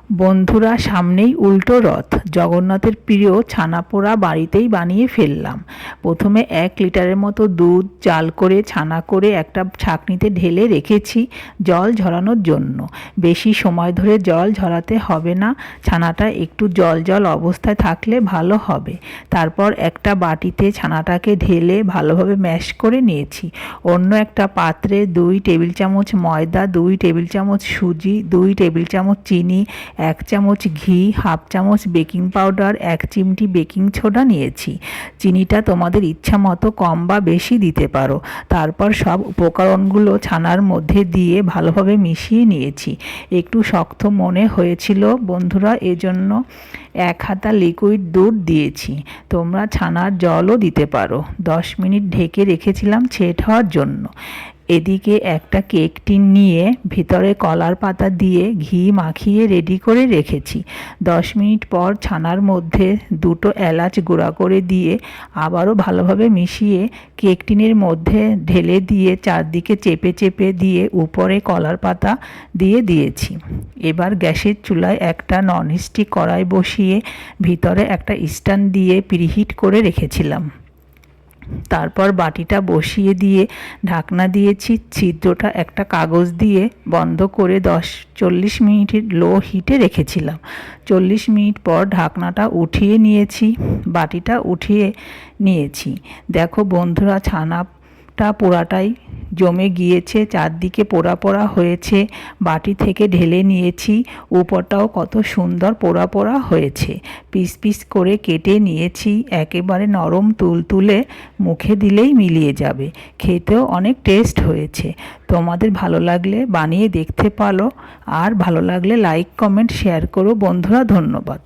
বন্ধুরা, সামনেই উল্টো রথ। জগন্নাথের প্রিয় ছানাপোড়া বাড়িতেই বানিয়ে ফেললাম। প্রথমে 1 লিটারের মতো দুধ জাল করে ছানা করে একটা ছাঁকনিতে ঢেলে রেখেছি জল ঝরানোর জন্য। বেশি সময় ধরে জল ঝরাতে হবে না, ছানাটা একটু জল জল অবস্থায় থাকলে ভালো হবে। তারপর একটা বাটিতে ছানাটাকে ঢেলে ভালোভাবে ম্যাশ করে নিয়েছি। অন্য একটা পাত্রে 2 টেবিল চামচ ময়দা, 2 টেবিল চামচ সুজি, 2 টেবিল চামচ চিনি, 1 চামচ ঘি, হাফ চামচ বেকিং পাউডার, 1 চিমটি বেকিং সোডা নিয়েছি। চিনিটা তোমাদের ইচ্ছা মতো কম বা বেশি দিতে পারো। তারপর সব উপকরণগুলো ছানার মধ্যে দিয়ে ভালোভাবে মিশিয়ে নিয়েছি। একটু শক্ত মনে হয়েছিল বন্ধুরা, এজন্য 1 হাতা লিকুইড দুধ দিয়েছি। তোমরা ছানার জলও দিতে পারো। 10 মিনিট ঢেকে রেখেছিলাম সেট হওয়ার জন্য। এদিকে একটা কেক টিন নিয়ে ভিতরে কলার পাতা দিয়ে ঘি মাখিয়ে রেডি করে রেখেছি। 10 মিনিট পর ছানার মধ্যে 2টো এলাচ গুঁড়া করে দিয়ে আবারও ভালোভাবে মিশিয়ে কেক টিনের মধ্যে ঢেলে দিয়ে চারদিকে চেপে চেপে দিয়ে উপরে কলার পাতা দিয়ে দিয়েছি। এবার গ্যাসের চুলায় একটা ননস্টিক কড়াই বসিয়ে ভিতরে একটা স্ট্যান্ড দিয়ে প্রিহিট করে রেখেছিলাম। তারপর বাটিটা বসিয়ে দিয়ে ঢাকনা দিয়েছি। ছিদ্রটা একটা কাগজ দিয়ে বন্ধ করে 40 মিনিটের লো হিটে রেখেছিলাম। 40 মিনিট পর ঢাকনাটা উঠিয়ে নিয়েছি, বাটিটা উঠিয়ে নিয়েছি। দেখো বন্ধুরা, ছানাটা পোড়াটাই জমে গিয়েছে, চারদিকে পোড়া পোড়া হয়েছে। বাটি থেকে ঢেলে নিয়েছি, উপরটাও কত সুন্দর পোড়া পোড়া হয়েছে। পিস পিস করে কেটে নিয়েছি, একেবারে নরম তুলতুলে, মুখে দিলেই মিলিয়ে যাবে। খেতেও অনেক টেস্ট হয়েছে। তোমাদের ভালো লাগলে বানিয়ে দেখতে পারো, আর ভালো লাগলে লাইক কমেন্ট শেয়ার করো বন্ধুরা। ধন্যবাদ।